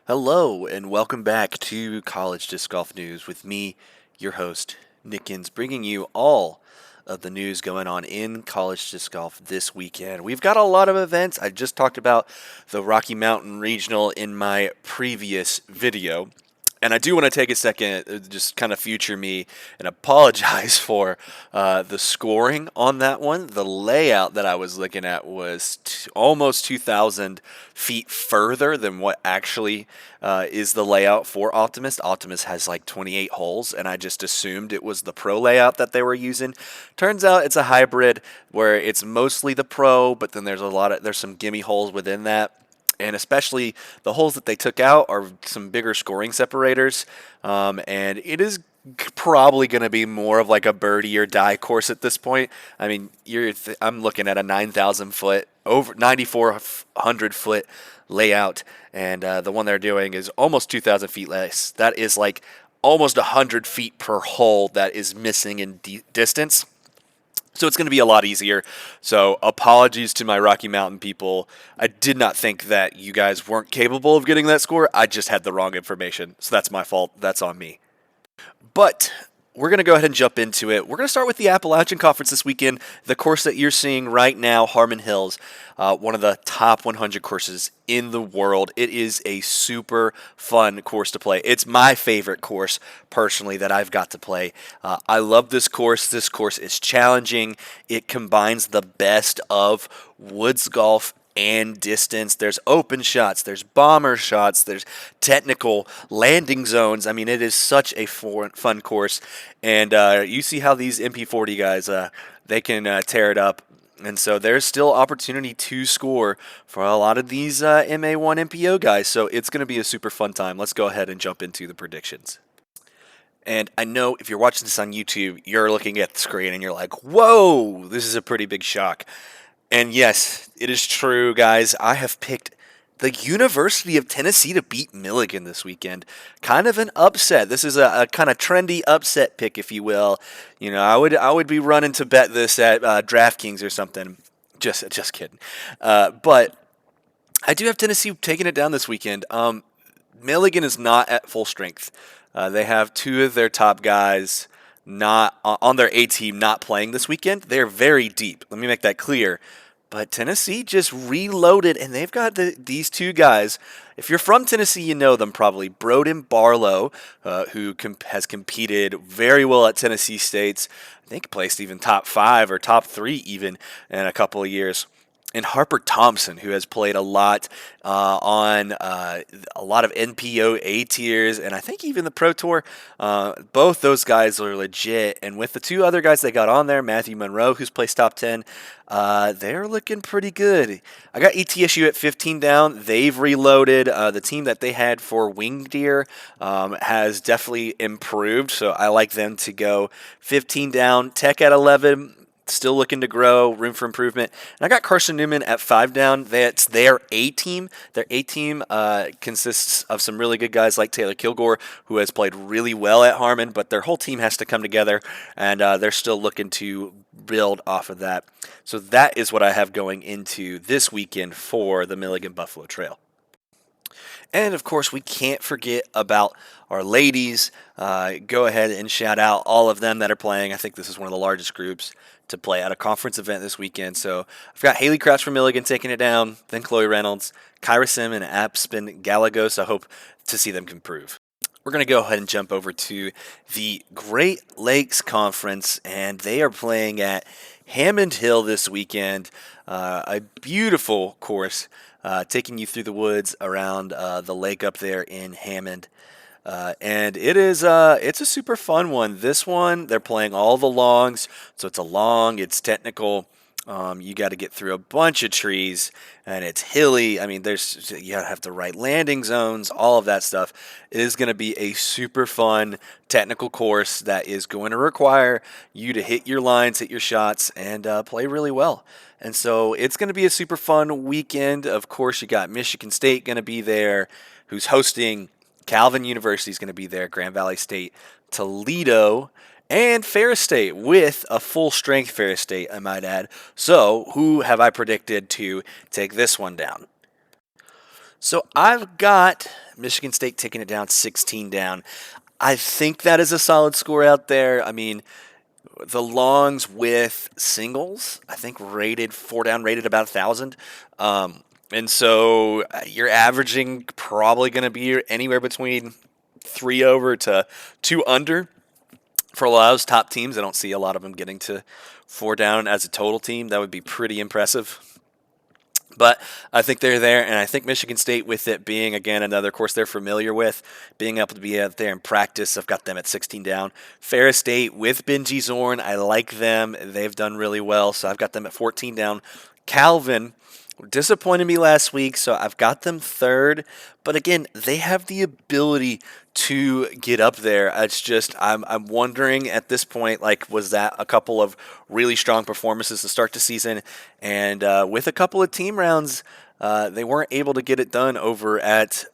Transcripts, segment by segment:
Hello, and welcome back to College Disc Golf News with me, your host, Nickens, bringing you all of the news going on in college disc golf this weekend. We've got a lot of events. I just talked about the Rocky Mountain Regional in my previous video. And I do want to take a second, just kind of future me, and apologize for the scoring on that one. The layout that I was looking at was almost 2,000 feet further than what actually is the layout for Optimist. Optimist has like 28 holes, and I just assumed it was the pro layout that they were using. Turns out it's a hybrid where it's mostly the pro, but then there's some gimme holes within that. And especially the holes that they took out are some bigger scoring separators. And it is probably going to be more of like a birdie or die course at this point. I mean, I'm looking at a 9,000 foot, over 9,400 foot layout. And the one they're doing is almost 2,000 feet less. That is like almost 100 feet per hole that is missing in distance. So it's going to be a lot easier. So apologies to my Rocky Mountain people. I did not think that you guys weren't capable of getting that score. I just had the wrong information. So that's my fault. That's on me. But we're going to go ahead and jump into it. We're going to start with the Appalachian Conference this weekend, the course that you're seeing right now, Harmon Hills, one of the top 100 courses in the world. It is a super fun course to play. It's my favorite course, personally, that I've got to play. I love this course. This course is challenging. It combines the best of woods golf and distance. There's open shots, there's bomber shots, there's technical landing zones. I mean, it is such a fun course. And you see how these MP40 guys, they can tear it up. And so there's still opportunity to score for a lot of these MA1 MPO guys. So it's going to be a super fun time. Let's go ahead and jump into the predictions. And I know if you're watching this on YouTube, you're looking at the screen and you're like, whoa, this is a pretty big shock. And yes, it is true, guys. I have picked the University of Tennessee to beat Milligan this weekend. Kind of an upset. This is a kind of trendy upset pick, if you will. You know, I would be running to bet this at DraftKings or something. Just kidding. But I do have Tennessee taking it down this weekend. Milligan is not at full strength. They have two of their top guys not on their A team not playing this weekend. They're very deep. Let me make that clear. But Tennessee just reloaded, and they've got these two guys. If you're from Tennessee, you know them probably. Broden Barlow, who has competed very well at Tennessee State's. I think placed even top 5 or top 3 even in a couple of years. And Harper Thompson, who has played a lot on a lot of NPO A tiers, and I think even the Pro Tour. Both those guys are legit. And with the two other guys they got on there, Matthew Monroe, who's placed top 10, they're looking pretty good. I got ETSU at 15 down. They've reloaded. The team that they had for Winged Deer has definitely improved, so I like them to go 15 down. Tech at 11. Still looking to grow, room for improvement. And I got Carson Newman at 5 down. That's their A team. Their A team consists of some really good guys like Taylor Kilgore, who has played really well at Harmon, but their whole team has to come together, and they're still looking to build off of that. So that is what I have going into this weekend for the Milligan Buffalo Trail. And of course, we can't forget about our ladies. Go ahead and shout out all of them that are playing. I think this is one of the largest groups to play at a conference event this weekend. So I've got Haley Crouch from Milligan taking it down, then Chloe Reynolds, Kyra Sim, and Aspen Galagos. I hope to see them improve. We're going to go ahead and jump over to the Great Lakes Conference, and they are playing at Hammond Hill this weekend. A beautiful course, taking you through the woods around the lake up there in Hammond. And it's a super fun one. This one, they're playing all the longs, so it's technical. You got to get through a bunch of trees, and it's hilly. I mean, you have to write landing zones, all of that stuff. It is going to be a super fun technical course that is going to require you to hit your lines, hit your shots, and play really well. And so it's going to be a super fun weekend. Of course, you got Michigan State going to be there, who's hosting. Calvin University is going to be there, Grand Valley State, Toledo, and Ferris State, with a full-strength Ferris State, I might add. So who have I predicted to take this one down? So I've got Michigan State taking it down 16 down. I think that is a solid score out there. I mean, the longs with singles, I think rated 4 down, rated about 1,000. And so you're averaging probably going to be anywhere between 3 over to 2 under. For a lot of those top teams, I don't see a lot of them getting to 4 down as a total team. That would be pretty impressive. But I think they're there, and I think Michigan State, with it being, again, another course they're familiar with, being able to be out there in practice, I've got them at 16 down. Ferris State with Benji Zorn, I like them. They've done really well, so I've got them at 14 down. Calvin disappointed me last week, so I've got them third. But again, they have the ability to get up there. It's just I'm wondering at this point, like, was that a couple of really strong performances to start the season, and with a couple of team rounds, they weren't able to get it done over at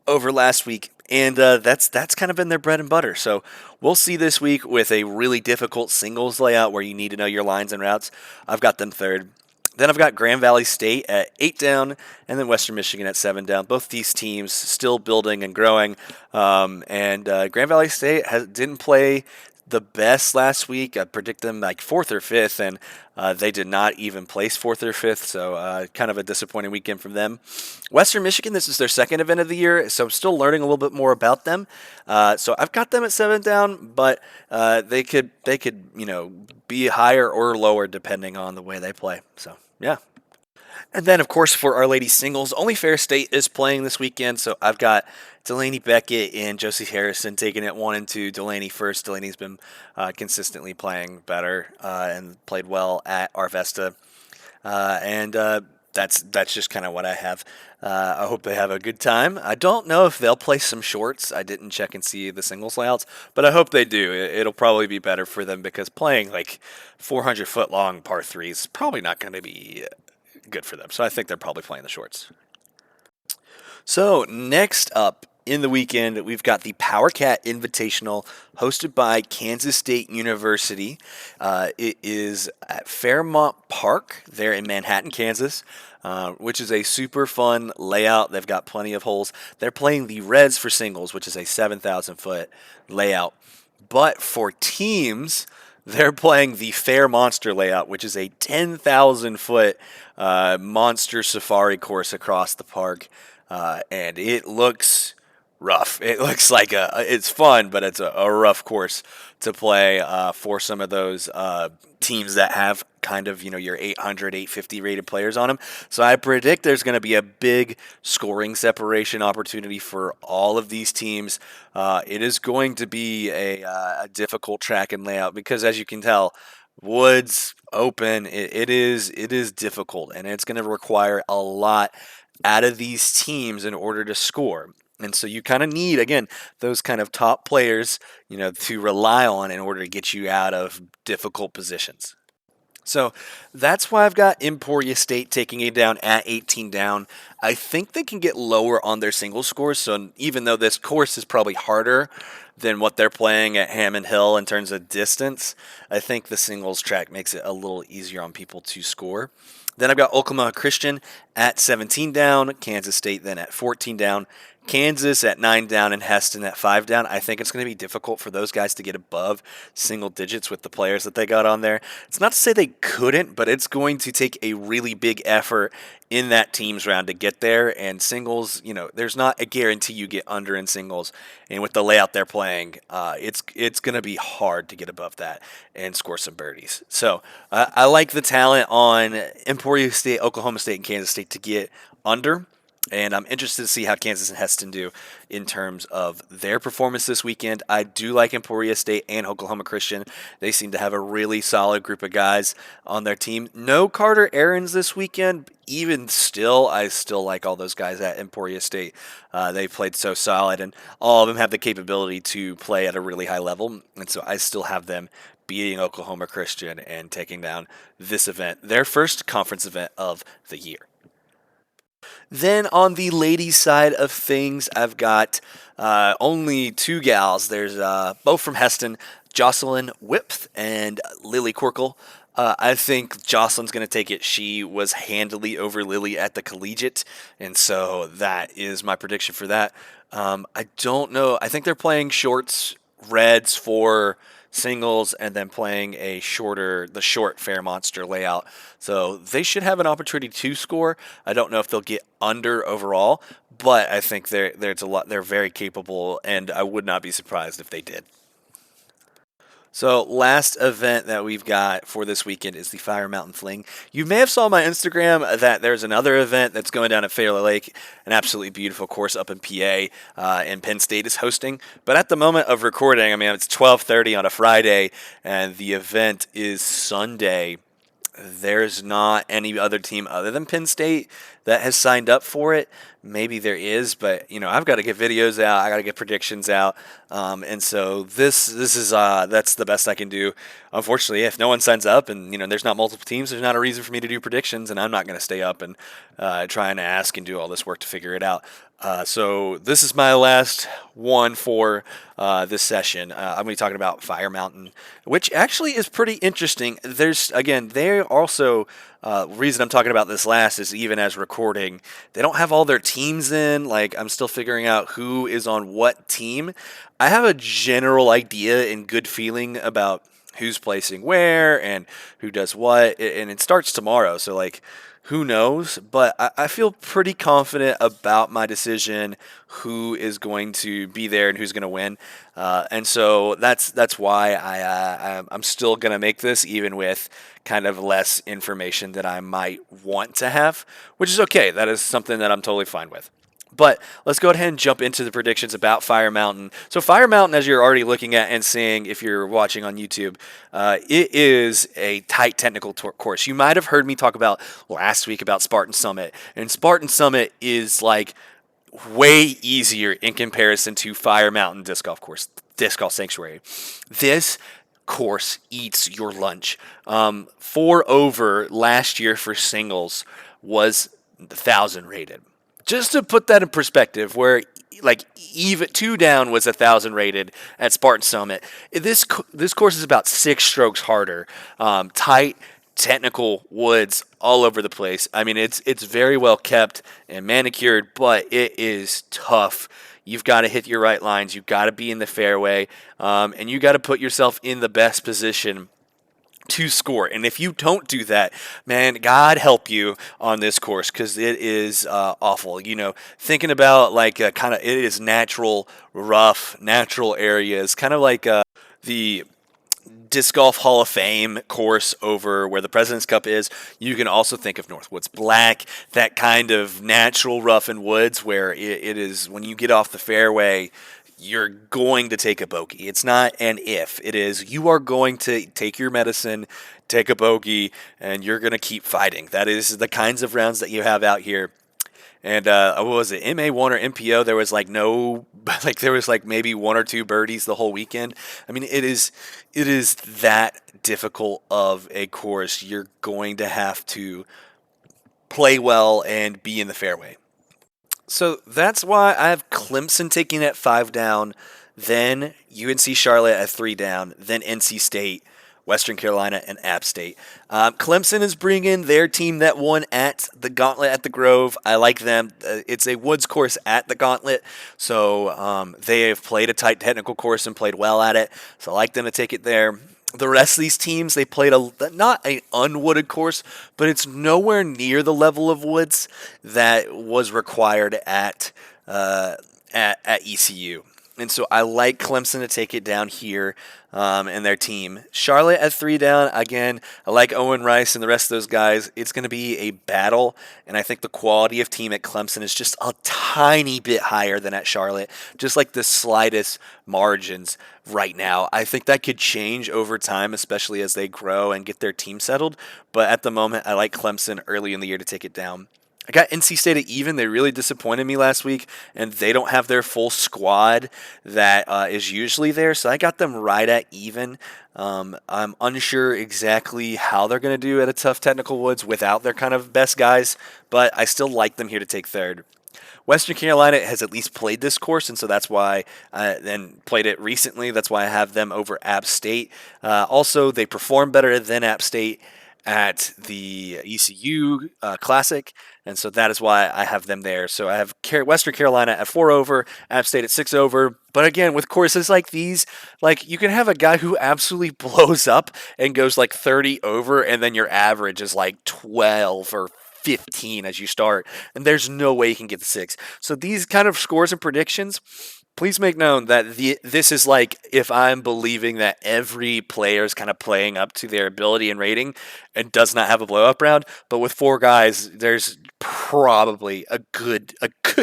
over last week. And that's kind of been their bread and butter. So we'll see this week with a really difficult singles layout where you need to know your lines and routes. I've got them third. Then I've got Grand Valley State at 8 down, and then Western Michigan at 7 down. Both these teams still building and growing. And Grand Valley State didn't play the best last week. I predict them like 4th or 5th, and they did not even place 4th or 5th, so kind of a disappointing weekend from them. Western Michigan, this is their second event of the year, so I'm still learning a little bit more about them. So I've got them at 7 down, but they could be higher or lower depending on the way they play. So yeah. And then, of course, for our ladies singles, only Ferris State is playing this weekend, so I've got Delaney Beckett and Josie Harrison taking it 1 and 2. Delaney first. Delaney's been consistently playing better and played well at Arvesta, and that's just kind of what I have. I hope they have a good time. I don't know if they'll play some shorts. I didn't check and see the singles layouts, but I hope they do. It'll probably be better for them because playing like 400-foot long par threes is probably not going to be good for them. So I think they're probably playing the shorts. So next up in the weekend, we've got the PowerCat Invitational hosted by Kansas State University. It is at Fairmont Park there in Manhattan, Kansas, which is a super fun layout. They've got plenty of holes. They're playing the Reds for singles, which is a 7,000-foot layout. But for teams, they're playing the Fair Monster layout, which is a 10,000-foot monster safari course across the park, and it looks rough. It looks like it's fun, but it's a rough course to play for some of those teams that have kind of, your 800, 850 rated players on them. So I predict there's going to be a big scoring separation opportunity for all of these teams. It is going to be a difficult track and layout because, as you can tell, woods open. It is difficult, and it's going to require a lot out of these teams in order to score. And so you kind of need, again, those kind of top players, to rely on in order to get you out of difficult positions. So that's why I've got Emporia State taking it down at 18 down. I think they can get lower on their single scores. So even though this course is probably harder than what they're playing at Hammond Hill in terms of distance, I think the singles track makes it a little easier on people to score. Then I've got Oklahoma Christian at 17 down, Kansas State then at 14 down, Kansas at 9 down, and Heston at 5 down. I think it's going to be difficult for those guys to get above single digits with the players that they got on there. It's not to say they couldn't, but it's going to take a really big effort in that teams round to get there. And singles, there's not a guarantee you get under in singles. And with the layout they're playing, it's going to be hard to get above that and score some birdies. So I like the talent on Emporia State, Oklahoma State, and Kansas State to get under. And I'm interested to see how Kansas and Heston do in terms of their performance this weekend. I do like Emporia State and Oklahoma Christian. They seem to have a really solid group of guys on their team. No Carter Aarons this weekend. Even still, I still like all those guys at Emporia State. They played so solid, and all of them have the capability to play at a really high level. And so I still have them beating Oklahoma Christian and taking down this event, their first conference event of the year. Then on the ladies' side of things, I've got only 2 gals. There's both from Heston, Jocelyn Whipth and Lily Corkle. I think Jocelyn's going to take it. She was handily over Lily at the collegiate, and so that is my prediction for that. I don't know. I think they're playing shorts, reds for singles, and then playing the short Fair Monster layout. So they should have an opportunity to score. I don't know if they'll get under overall, but I think there's a lot. They're very capable, and I would not be surprised if they did. So last event that we've got for this weekend is the Fire Mountain Fling. You may have saw on my Instagram that there's another event that's going down at Fairleigh Lake, an absolutely beautiful course up in PA, and Penn State is hosting. But at the moment of recording, I mean it's 12:30 on a Friday, and the event is Sunday. There's not any other team other than Penn State that has signed up for it. Maybe there is, but I've got to get videos out. I got to get predictions out, and so this is that's the best I can do. Unfortunately, if no one signs up and there's not multiple teams, there's not a reason for me to do predictions, and I'm not going to stay up and try and ask and do all this work to figure it out. So this is my last one for this session. I'm going to be talking about Fire Mountain, which actually is pretty interesting. They're also reason I'm talking about this last is even as recording, they don't have all their teams in. Like I'm still figuring out who is on what team. I have a general idea and good feeling about who's placing where and who does what, and it starts tomorrow. So like who knows? But I feel pretty confident about my decision, who is going to be there and who's going to win. And so that's why I'm still going to make this, even with kind of less information that I might want to have, which is okay. That is something that I'm totally fine with. But let's go ahead and jump into the predictions about Fire Mountain. So Fire Mountain, as you're already looking at and seeing if you're watching on YouTube, it is a tight technical course. You might have heard me talk about last week about Spartan Summit. And Spartan Summit is like way easier in comparison to Fire Mountain Disc Golf Sanctuary. This course eats your lunch. 4 over last year for singles was 1,000 rated. Just to put that in perspective, where like even 2 down was 1,000 rated at Spartan Summit. This course is about 6 strokes harder. Tight, technical woods all over the place. I mean, it's very well kept and manicured, but it is tough. You've got to hit your right lines. You've got to be in the fairway, and you got to put yourself in the best position to score. And if you don't do that, man, God help you on this course, because it is awful. Thinking about like it is natural, rough, natural areas, kind of like the Disc Golf Hall of Fame course over where the President's Cup is. You can also think of Northwoods Black, that kind of natural rough and woods where it is when you get off the fairway, you're going to take a bogey. It's not an if. It is you are going to take your medicine, take a bogey, and you're going to keep fighting. That is the kinds of rounds that you have out here. And what was it, MA1 or MPO? There was there was like maybe 1 or 2 birdies the whole weekend. I mean, it is that difficult of a course. You're going to have to play well and be in the fairway. So that's why I have Clemson taking at 5 down, then UNC Charlotte at 3 down, then NC State, Western Carolina, and App State. Clemson is bringing their team that won at the Gauntlet at the Grove. I like them. It's a woods course at the Gauntlet, so they have played a tight technical course and played well at it, so I like them to take it there. The rest of these teams, they played not an unwooded course, but it's nowhere near the level of woods that was required at ECU. And so I like Clemson to take it down here and their team. Charlotte at 3 down. Again, I like Owen Rice and the rest of those guys. It's going to be a battle, and I think the quality of team at Clemson is just a tiny bit higher than at Charlotte, just like the slightest margins right now. I think that could change over time, especially as they grow and get their team settled. But at the moment, I like Clemson early in the year to take it down. I got NC State at even. They really disappointed me last week, and they don't have their full squad that is usually there, so I got them right at even. I'm unsure exactly how they're going to do at a tough technical woods without their kind of best guys, but I still like them here to take third. Western Carolina has at least played this course, and so that's why, and played it recently. That's why I have them over App State. Also, they perform better than App State at the ECU Classic, and so that is why I have them there. So I have Western Carolina at 4 over, App State at 6 over. But again, with courses like these, like you can have a guy who absolutely blows up and goes like 30 over, and then your average is like 12 or 15 as you start, and there's no way you can get the 6. So these kind of scores and predictions, please make known that this is like if I'm believing that every player is kind of playing up to their ability and rating and does not have a blow up round. But with 4 guys, there's probably a good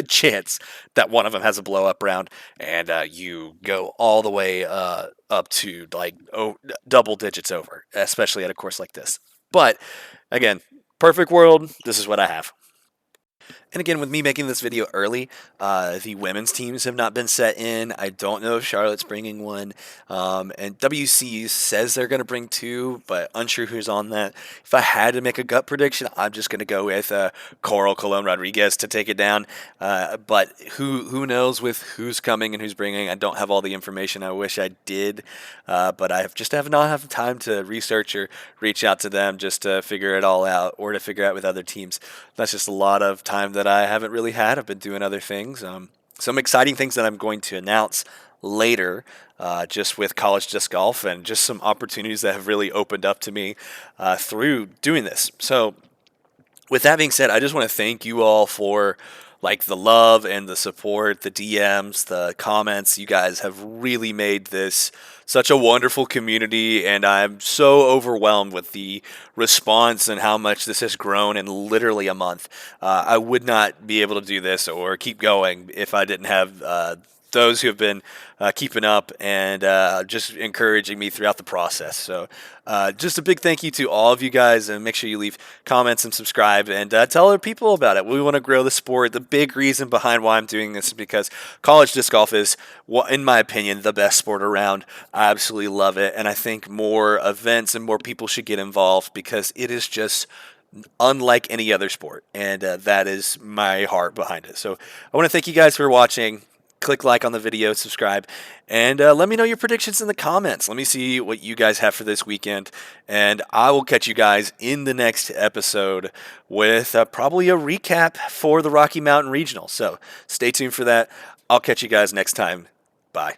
chance that one of them has a blow up round, and you go all the way up to like double digits over, especially at a course like this. But again, perfect world, this is what I have. And again, with me making this video early, the women's teams have not been set in. I don't know if Charlotte's bringing one. And WCU says they're going to bring 2, but unsure who's on that. If I had to make a gut prediction, I'm just going to go with Coral Colon Rodriguez to take it down. But who knows with who's coming and who's bringing. I don't have all the information. I wish I did. But I have not have time to research or reach out to them just to figure it all out or to figure out with other teams. That's just a lot of time that I haven't really had. I've been doing other things. Some exciting things that I'm going to announce later, just with college disc golf and just some opportunities that have really opened up to me through doing this. So, with that being said, I just want to thank you all for like the love and the support, the DMs, the comments. You guys have really made this such a wonderful community, and I'm so overwhelmed with the response and how much this has grown in literally a month. I would not be able to do this or keep going if I didn't have those who have been keeping up and just encouraging me throughout the process. So just a big thank you to all of you guys, and make sure you leave comments and subscribe and tell other people about it. We want to grow the sport. The big reason behind why I'm doing this is because college disc golf is, in my opinion, the best sport around. I absolutely love it, and I think more events and more people should get involved because it is just unlike any other sport, and that is my heart behind it. So I want to thank you guys for watching. Click like on the video, subscribe, and let me know your predictions in the comments. Let me see what you guys have for this weekend, and I will catch you guys in the next episode with probably a recap for the Rocky Mountain Regional. So stay tuned for that. I'll catch you guys next time. Bye.